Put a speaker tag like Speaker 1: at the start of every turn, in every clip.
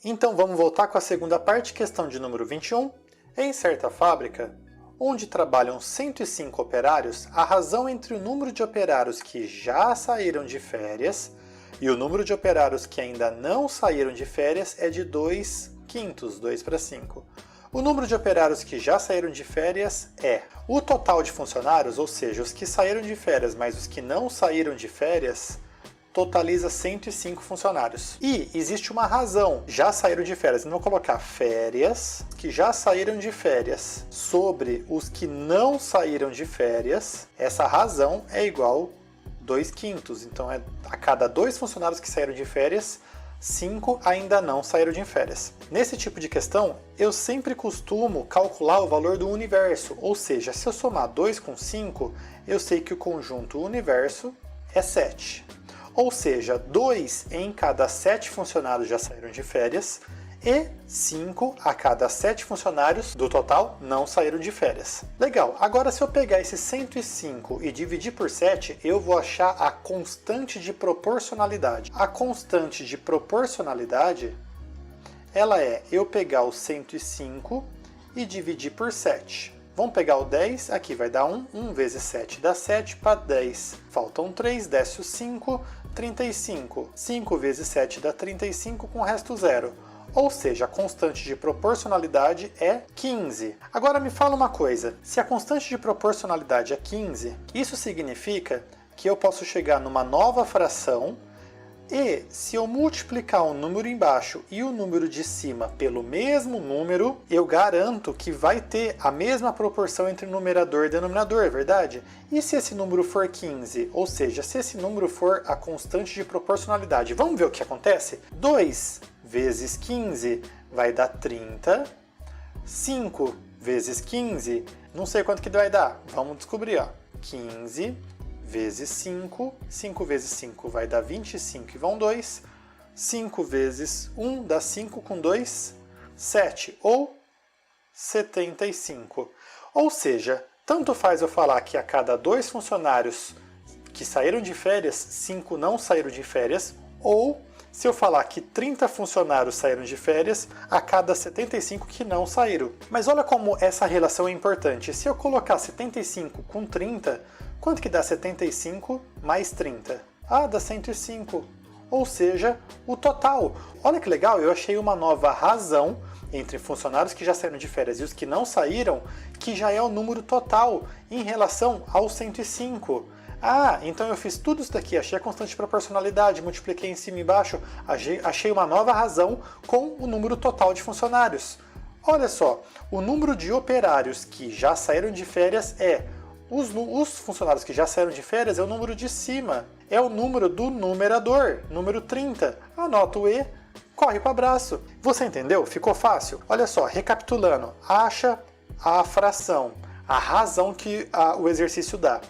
Speaker 1: Então vamos voltar com a segunda parte, questão de número 21. Em certa fábrica, onde trabalham 105 operários, a razão entre o número de operários que já saíram de férias e o número de operários que ainda não saíram de férias é de 2/5, 2/5. O número de operários que já saíram de férias é o total de funcionários, ou seja, os que saíram de férias mais os que não saíram de férias, totaliza 105 funcionários. E existe uma razão, já saíram de férias, então vou colocar férias, que já saíram de férias, sobre os que não saíram de férias, essa razão é igual 2/5, então a cada 2 funcionários que saíram de férias, 5 ainda não saíram de férias. Nesse tipo de questão, eu sempre costumo calcular o valor do universo, ou seja, se eu somar 2 com 5, eu sei que o conjunto universo é 7. Ou seja, 2 em cada 7 funcionários já saíram de férias e 5 a cada 7 funcionários do total não saíram de férias. Legal, agora se eu pegar esse 105 e dividir por 7, eu vou achar a constante de proporcionalidade. A constante de proporcionalidade, ela é eu pegar o 105 e dividir por 7. Vamos pegar o 10, aqui vai dar 1, 1 vezes 7 dá 7, para 10 faltam 3, desce o 5, 35. 5 vezes 7 dá 35, com o resto 0. Ou seja, a constante de proporcionalidade é 15. Agora me fala uma coisa, se a constante de proporcionalidade é 15, isso significa que eu posso chegar numa nova fração e se eu multiplicar o número embaixo e o número de cima pelo mesmo número, eu garanto que vai ter a mesma proporção entre numerador e denominador, é verdade? E se esse número for 15, ou seja, se esse número for a constante de proporcionalidade, vamos ver o que acontece? 2 vezes 15 vai dar 30, 5 vezes 15, não sei quanto que vai dar, vamos descobrir, ó. 15 vezes 5, 5 vezes 5 vai dar 25 e vão 2, 5 vezes 1 dá 5 com 2, 7 ou 75. Ou seja, tanto faz eu falar que a cada 2 funcionários que saíram de férias, 5 não saíram de férias, ou se eu falar que 30 funcionários saíram de férias, a cada 75 que não saíram. Mas olha como essa relação é importante. Se eu colocar 75 com 30, quanto que dá 75 mais 30? Ah, dá 105. Ou seja, o total. Olha que legal, eu achei uma nova razão entre funcionários que já saíram de férias e os que não saíram, que já é o número total em relação ao 105. Ah, então eu fiz tudo isso daqui, achei a constante de proporcionalidade, multipliquei em cima e embaixo, achei uma nova razão com o número total de funcionários. Olha só, o número de operários que já saíram de férias é os funcionários que já saíram de férias é o número de cima, é o número do numerador, número 30. Anota o E, corre para o abraço. Você entendeu? Ficou fácil? Olha só, recapitulando, acha a fração, a razão que o exercício dá.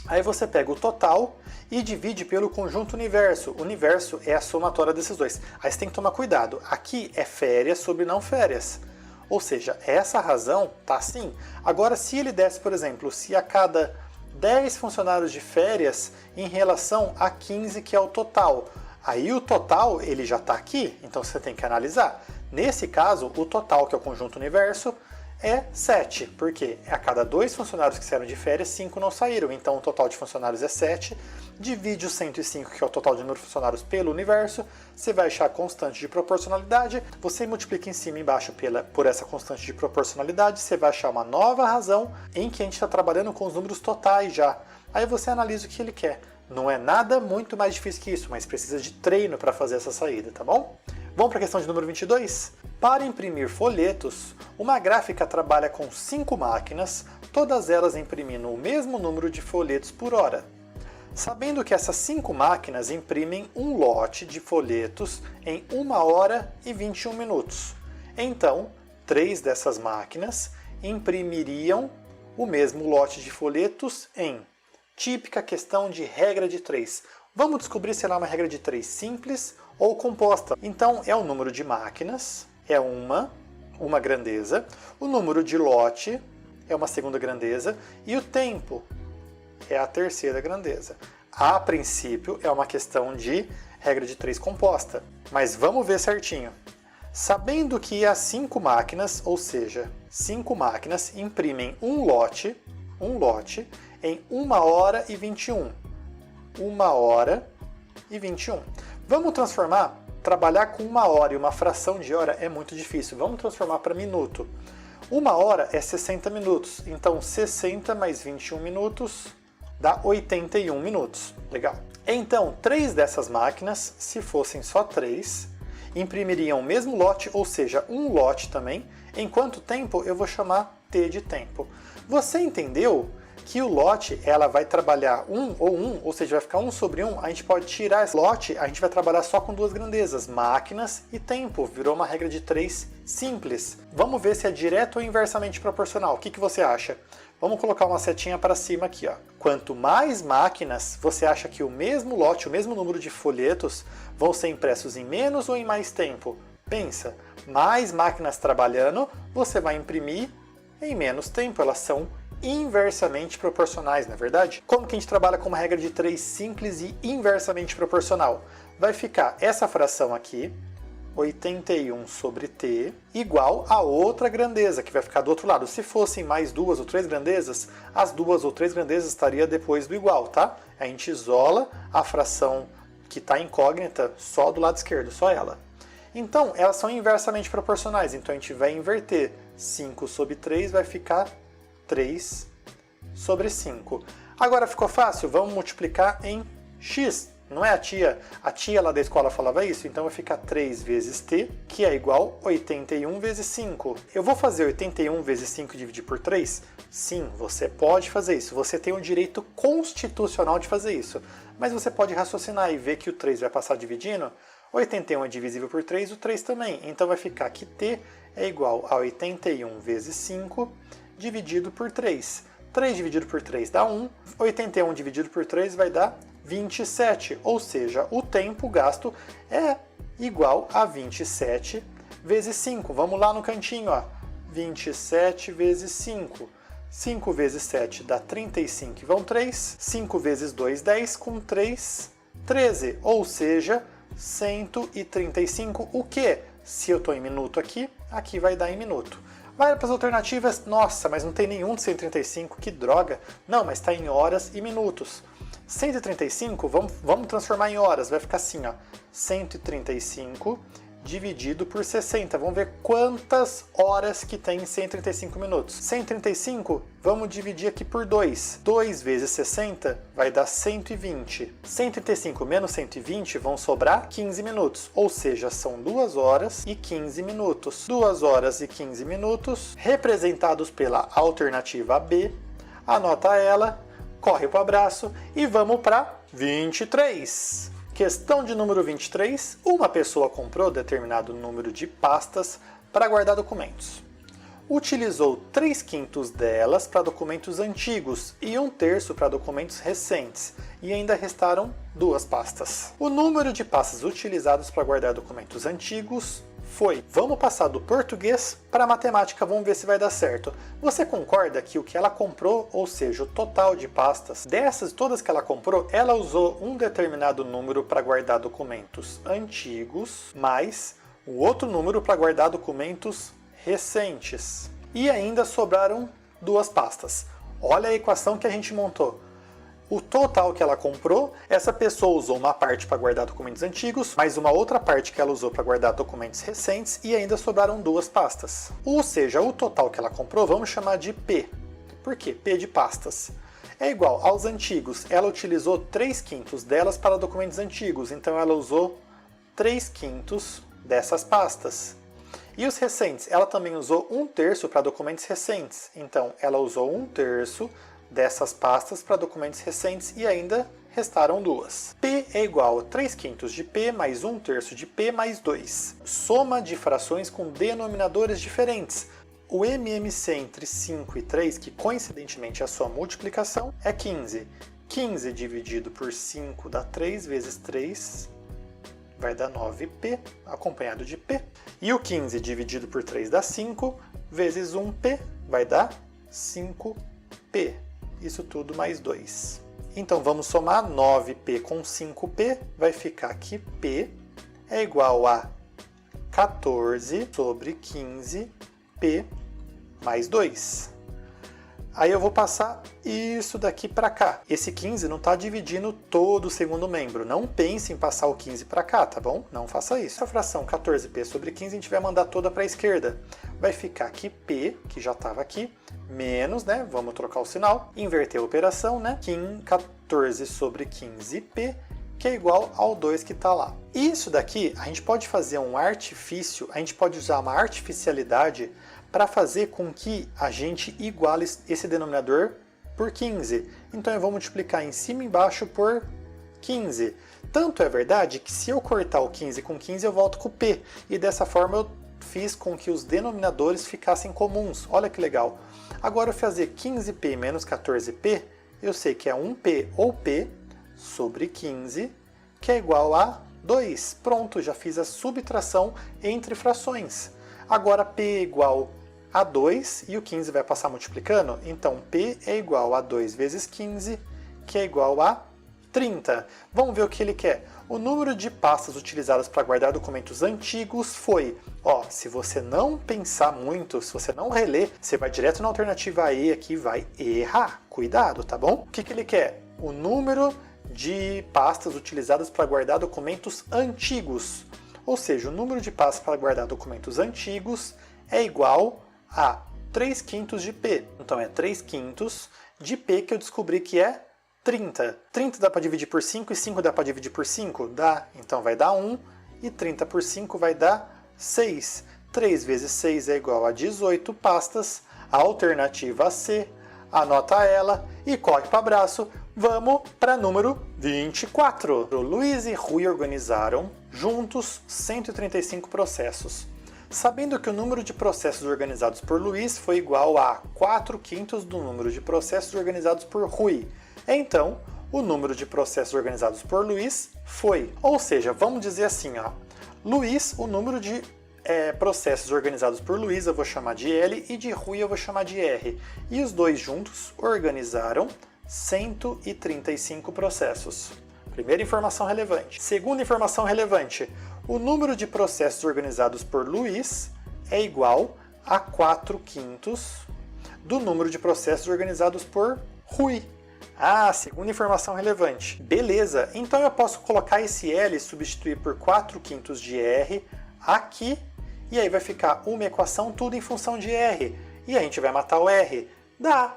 Speaker 1: Aí você pega o total e divide pelo conjunto universo. O universo é a somatória desses dois. Aí você tem que tomar cuidado. Aqui é férias sobre não férias. Ou seja, essa razão tá assim. Agora, se ele desse, por exemplo, se a cada 10 funcionários de férias em relação a 15, que é o total. Aí o total, ele já está aqui, então você tem que analisar. Nesse caso, o total, que é o conjunto universo, é 7, porque a cada 2 funcionários que saíram de férias, 5 não saíram, então o total de funcionários é 7, divide o 105, que é o total de número de funcionários, pelo universo, você vai achar a constante de proporcionalidade, você multiplica em cima e embaixo por essa constante de proporcionalidade, você vai achar uma nova razão em que a gente está trabalhando com os números totais já. Aí você analisa o que ele quer. Não é nada muito mais difícil que isso, mas precisa de treino para fazer essa saída, tá bom? Vamos para a questão de número 22? Para imprimir folhetos, uma gráfica trabalha com 5 máquinas, todas elas imprimindo o mesmo número de folhetos por hora. Sabendo que essas 5 máquinas imprimem um lote de folhetos em 1 hora e 21 minutos. Então, 3 dessas máquinas imprimiriam o mesmo lote de folhetos em típica questão de regra de 3. Vamos descobrir se ela é uma regra de 3 simples ou composta. Então, é o número de máquinas, é uma grandeza, o número de lote é uma segunda grandeza e o tempo é a terceira grandeza. A princípio, é uma questão de regra de 3 composta, mas vamos ver certinho. Sabendo que as 5 máquinas, ou seja, 5 máquinas imprimem um lote em 1 hora e 21. 1 hora e 21. Vamos trabalhar com 1 hora e uma fração de hora é muito difícil. Vamos transformar para minuto. 1 hora é 60 minutos, então 60 mais 21 minutos dá 81 minutos. Legal. Então, 3 dessas máquinas, se fossem só 3, imprimiriam o mesmo lote, ou seja, um lote também. Em quanto tempo? Eu vou chamar T de tempo. Você entendeu que o lote ela vai trabalhar ou seja, vai ficar 1 sobre 1, a gente pode tirar esse lote, a gente vai trabalhar só com 2 grandezas, máquinas e tempo. Virou uma regra de 3 simples. Vamos ver se é direto ou inversamente proporcional. O que você acha? Vamos colocar uma setinha para cima aqui, ó. Quanto mais máquinas, você acha que o mesmo lote, o mesmo número de folhetos vão ser impressos em menos ou em mais tempo? Pensa, mais máquinas trabalhando, você vai imprimir em menos tempo. Elas são inversamente proporcionais, não é verdade? Como que a gente trabalha com uma regra de 3 simples e inversamente proporcional? Vai ficar essa fração aqui, 81 sobre t, igual a outra grandeza, que vai ficar do outro lado. Se fossem mais 2 ou 3 grandezas, as 2 ou 3 grandezas estariam depois do igual, tá? A gente isola a fração que está incógnita só do lado esquerdo, só ela. Então, elas são inversamente proporcionais, então a gente vai inverter. 5 sobre 3 vai ficar 3 sobre 5. Agora ficou fácil? Vamos multiplicar em x. Não é a tia lá da escola falava isso? Então vai ficar 3 vezes t, que é igual a 81 vezes 5. Eu vou fazer 81 vezes 5 dividir por 3? Sim, você pode fazer isso. Você tem o direito constitucional de fazer isso. Mas você pode raciocinar e ver que o 3 vai passar dividindo. 81 é divisível por 3, o 3 também. Então vai ficar que t é igual a 81 vezes 5 dividido por 3. 3 dividido por 3 dá 1. 81 dividido por 3 vai dar 27. Ou seja, o tempo gasto é igual a 27 vezes 5. Vamos lá no cantinho, ó. 27 vezes 5. 5 vezes 7 dá 35 e vão 3. 5 vezes 2, 10. Com 3, 13. Ou seja, 135. O que? Se eu estou em minuto aqui, aqui vai dar em minuto. Vai para as alternativas. Nossa, mas não tem nenhum de 135, que droga. Não, mas está em horas e minutos. 135, vamos transformar em horas. Vai ficar assim, ó. 135 dividido por 60. Vamos ver quantas horas que tem em 135 minutos. 135, vamos dividir aqui por 2. 2 vezes 60 vai dar 120. 135 menos 120 vão sobrar 15 minutos. Ou seja, são 2 horas e 15 minutos. 2 horas e 15 minutos, representados pela alternativa B. Anota ela, corre para o abraço e vamos para 23. Questão de número 23. Uma pessoa comprou determinado número de pastas para guardar documentos. Utilizou 3/5 delas para documentos antigos e 1/3 para documentos recentes, e ainda restaram 2 pastas. O número de pastas utilizadas para guardar documentos antigos foi. Vamos passar do português para a matemática, vamos ver se vai dar certo. Você concorda que o que ela comprou, ou seja, o total de pastas, dessas todas que ela comprou, ela usou um determinado número para guardar documentos antigos, mais o outro número para guardar documentos recentes. E ainda sobraram 2 pastas. Olha a equação que a gente montou. O total que ela comprou, essa pessoa usou uma parte para guardar documentos antigos, mais uma outra parte que ela usou para guardar documentos recentes, e ainda sobraram 2 pastas. Ou seja, o total que ela comprou vamos chamar de P. Por quê? P de pastas. É igual aos antigos. Ela utilizou 3/5 delas para documentos antigos, então ela usou 3/5 dessas pastas. E os recentes? Ela também usou 1/3 para documentos recentes, então ela usou 1/3 dessas pastas para documentos recentes e ainda restaram 2. P é igual a 3/5 de P mais 1/3 de P mais 2. Soma de frações com denominadores diferentes. O MMC entre 5 e 3, que coincidentemente é a sua multiplicação, é 15. 15 dividido por 5 dá 3 vezes 3, vai dar 9P, acompanhado de P. E o 15 dividido por 3 dá 5, vezes 1P, vai dar 5P. Isso tudo mais 2. Então vamos somar 9P com 5P, vai ficar que P é igual a 14 sobre 15p mais 2. Aí eu vou passar isso daqui para cá. Esse 15 não está dividindo todo o segundo membro. Não pense em passar o 15 para cá, tá bom? Não faça isso. A fração 14p sobre 15 a gente vai mandar toda para a esquerda. Vai ficar aqui p, que já estava aqui, menos, né? Vamos trocar o sinal. Inverter a operação, né? 14 sobre 15p, que é igual ao 2 que está lá. Isso daqui, a gente pode fazer um artifício, a gente pode usar uma artificialidade para fazer com que a gente iguale esse denominador por 15. Então eu vou multiplicar em cima e embaixo por 15. Tanto é verdade que se eu cortar o 15 com 15, eu volto com o p. E dessa forma eu fiz com que os denominadores ficassem comuns. Olha que legal. Agora eu fazer 15p menos 14p, eu sei que é 1p ou p sobre 15, que é igual a 2. Pronto, já fiz a subtração entre frações. Agora p é igual a 2 e o 15 vai passar multiplicando, então p é igual a 2 vezes 15, que é igual a 30. Vamos ver o que ele quer. O número de pastas utilizadas para guardar documentos antigos foi, ó, se você não pensar muito, se você não reler, você vai direto na alternativa E aqui e vai errar. Cuidado, tá bom? O que ele quer? O número de pastas utilizadas para guardar documentos antigos. Ou seja, o número de pastas para guardar documentos antigos é igual a 3/5 de p. Então é 3/5 de p que eu descobri que é 30. 30 dá para dividir por 5 e 5 dá para dividir por 5? Dá. Então vai dar 1 e 30 por 5 vai dar 6. 3 vezes 6 é igual a 18 pastas. A alternativa C. Anota ela e corre para abraço. Vamos para número 24. Luiz e Rui organizaram juntos 135 processos. Sabendo que o número de processos organizados por Luiz foi igual a 4/5 do número de processos organizados por Rui. Então, o número de processos organizados por Luiz foi. Ou seja, vamos dizer assim, ó, Luiz, o número de processos organizados por Luiz eu vou chamar de L e de Rui eu vou chamar de R. E os dois juntos organizaram 135 processos. Primeira informação relevante. Segunda informação relevante. O número de processos organizados por Luiz é igual a 4/5 do número de processos organizados por Rui. Ah, segunda informação relevante. Beleza, então eu posso colocar esse L e substituir por 4/5 de R aqui, e aí vai ficar uma equação tudo em função de R. E a gente vai matar o R. Dá,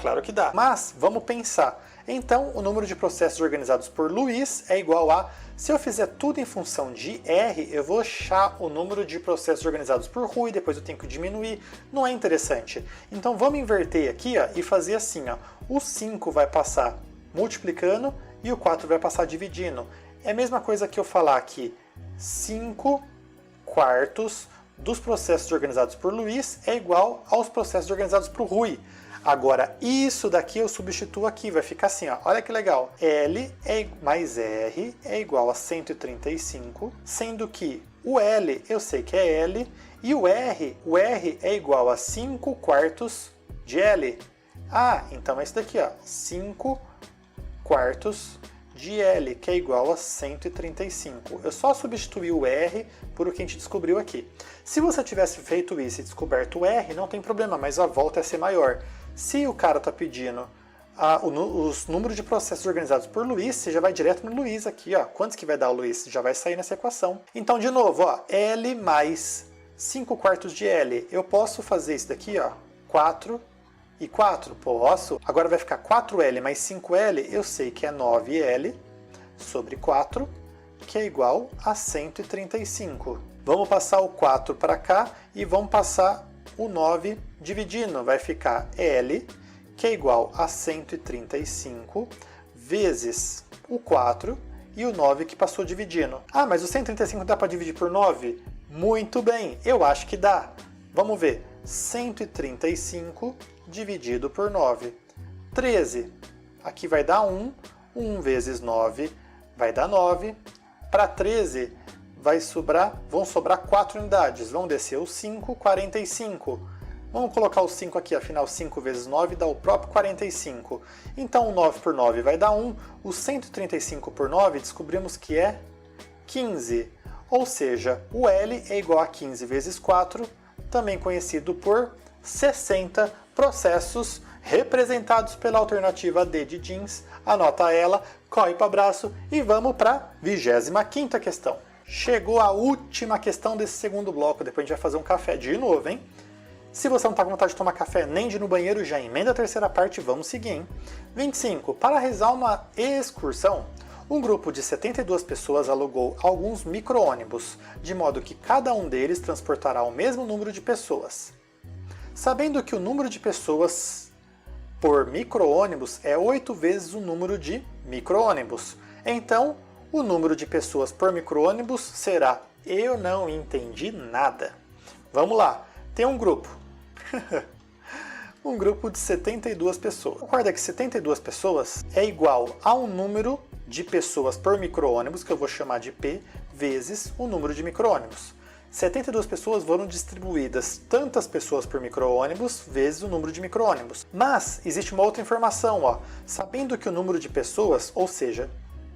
Speaker 1: claro que dá. Mas vamos pensar. Então, o número de processos organizados por Luiz é igual a... Se eu fizer tudo em função de R, eu vou achar o número de processos organizados por Rui, depois eu tenho que diminuir. Não é interessante. Então, vamos inverter aqui, ó, e fazer assim. Ó. O 5 vai passar multiplicando e o 4 vai passar dividindo. É a mesma coisa que eu falar que 5/4 dos processos organizados por Luiz é igual aos processos organizados por Rui. Agora, isso daqui eu substituo aqui, vai ficar assim, ó. Olha que legal. L mais R é igual a 135, sendo que o L eu sei que é L, e o R é igual a 5/4 de L. Ah, então é isso daqui, ó. 5/4 de L, que é igual a 135. Eu só substituí o R por o que a gente descobriu aqui. Se você tivesse feito isso e descoberto o R, não tem problema, mas a volta é ser maior. Se o cara está pedindo os números de processos organizados por Luiz, você já vai direto no Luiz aqui, ó. Quantos que vai dar o Luiz? Já vai sair nessa equação. Então, de novo, ó, L mais 5/4 de L. Eu posso fazer isso daqui, ó, 4 e 4? Posso. Agora vai ficar 4L mais 5L, eu sei que é 9L sobre 4, que é igual a 135. Vamos passar o 4 para cá e vamos passar o 9 dividindo. Vai ficar L, que é igual a 135, vezes o 4 e o 9 que passou dividindo. Ah, mas o 135 dá para dividir por 9? Muito bem, eu acho que dá. Vamos ver. 135 dividido por 9. 13. Aqui vai dar 1. 1 vezes 9 vai dar 9. Para 13 vão sobrar 4 unidades. Vão descer o 5, 45. Vamos colocar o 5 aqui, afinal 5 vezes 9 dá o próprio 45. Então o 9 por 9 vai dar 1. O 135 por 9 descobrimos que é 15. ou seja, o L é igual a 15 vezes 4, também conhecido por 60 processos representados pela alternativa D de jeans. Anota ela, corre para o abraço e vamos para a 25ª questão. Chegou a última questão desse segundo bloco, depois a gente vai fazer um café de novo, hein? Se você não está com vontade de tomar café nem de ir no banheiro, já emenda a terceira parte e vamos seguir, hein? 25. Para realizar uma excursão, um grupo de 72 pessoas alugou alguns micro-ônibus, de modo que cada um deles transportará o mesmo número de pessoas. Sabendo que o número de pessoas por micro-ônibus é 8 vezes o número de micro-ônibus, então o número de pessoas por micro-ônibus será... Eu não entendi nada. Vamos lá, tem um grupo. Um grupo de 72 pessoas. Recorda que 72 pessoas é igual a um número de pessoas por micro-ônibus, que eu vou chamar de P, vezes o número de micro-ônibus. 72 pessoas foram distribuídas tantas pessoas por micro-ônibus vezes o número de micro-ônibus. Mas existe uma outra informação, ó. Sabendo que o número de pessoas, ou seja,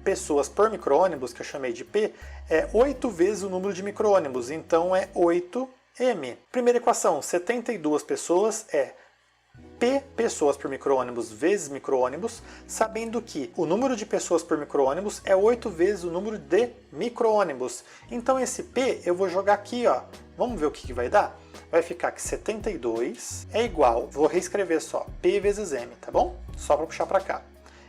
Speaker 1: pessoas por micro-ônibus, que eu chamei de P, é 8 vezes o número de micro-ônibus, então é 8m. Primeira equação, 72 pessoas é P pessoas por micro-ônibus vezes micro-ônibus, sabendo que o número de pessoas por micro-ônibus é 8 vezes o número de micro-ônibus. Então esse P eu vou jogar aqui, ó. Vamos ver o que vai dar? Vai ficar que 72 é igual, vou reescrever só, P vezes M, tá bom? Só para puxar para cá.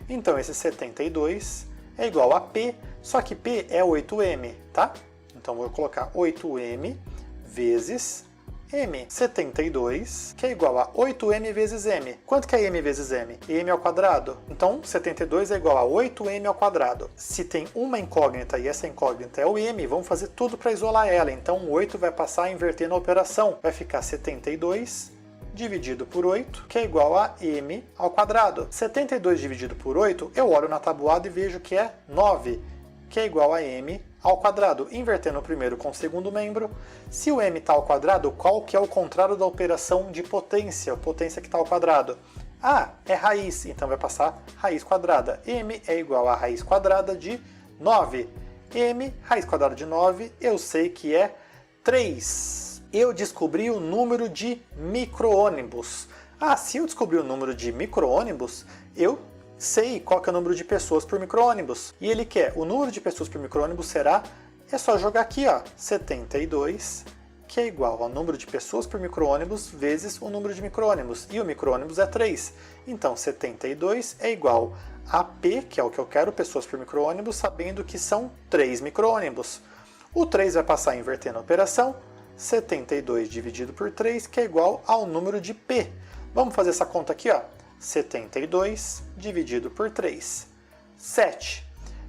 Speaker 1: Então esse 72 é igual a P, só que P é 8m, tá? Então vou colocar 8m vezes M. 72, que é igual a 8m vezes m. Quanto que é m vezes m? M ao quadrado. Então 72 é igual a 8m ao quadrado. Se tem uma incógnita e essa incógnita é o m, vamos fazer tudo para isolar ela. Então o 8 vai passar a inverter na operação. Vai ficar 72 dividido por 8, que é igual a m ao quadrado. 72 dividido por 8, eu olho na tabuada e vejo que é 9, que é igual a m ao quadrado. Invertendo o primeiro com o segundo membro, se o m está ao quadrado, qual que é o contrário da operação de potência? A potência que está ao quadrado. Ah, é raiz, então vai passar raiz quadrada. M é igual a raiz quadrada de 9. M, raiz quadrada de 9, eu sei que é 3. Eu descobri o número de micro-ônibus. Ah, se eu descobri o número de micro-ônibus, eu sei qual que é o número de pessoas por micro-ônibus. E ele quer, o número de pessoas por micro-ônibus será, é só jogar aqui, ó, 72, que é igual ao número de pessoas por micro-ônibus vezes o número de micro-ônibus. E o micro-ônibus é 3. Então 72 é igual a P, que é o que eu quero, pessoas por micro-ônibus, sabendo que são 3 micro-ônibus. O 3 vai passar a inverter na operação, 72 dividido por 3, que é igual ao número de P. Vamos fazer essa conta aqui, ó. 72 dividido por 3. 7.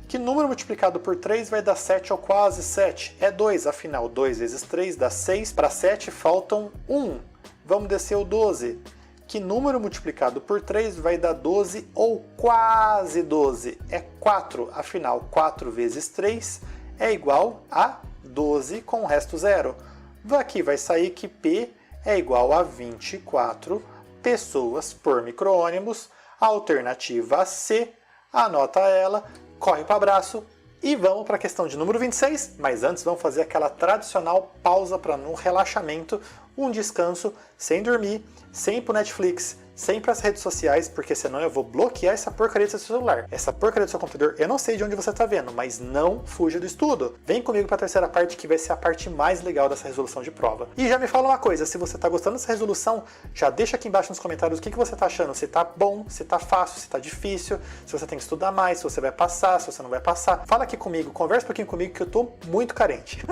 Speaker 1: Que número multiplicado por 3 vai dar 7 ou quase 7? É 2, afinal 2 vezes 3 dá 6. Para 7 faltam 1. Vamos descer o 12. Que número multiplicado por 3 vai dar 12 ou quase 12? É 4, afinal 4 vezes 3 é igual a 12 com o resto zero. Daqui vai sair que P é igual a 24 pessoas por micro-ônibus. Alternativa C, anota ela, corre para o abraço e vamos para a questão de número 26. Mas antes vamos fazer aquela tradicional pausa para um relaxamento, um descanso, sem dormir, sem ir pro Netflix, sem ir para as redes sociais, porque senão eu vou bloquear essa porcaria do seu celular. Essa porcaria do seu computador, eu não sei de onde você está vendo, mas não fuja do estudo. Vem comigo para a terceira parte, que vai ser a parte mais legal dessa resolução de prova. E já me fala uma coisa, se você está gostando dessa resolução, já deixa aqui embaixo nos comentários o que você está achando, se está bom, se está fácil, se está difícil, se você tem que estudar mais, se você vai passar, se você não vai passar. Fala aqui comigo, conversa um pouquinho comigo que eu estou muito carente.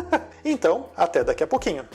Speaker 1: Então, até daqui a pouquinho.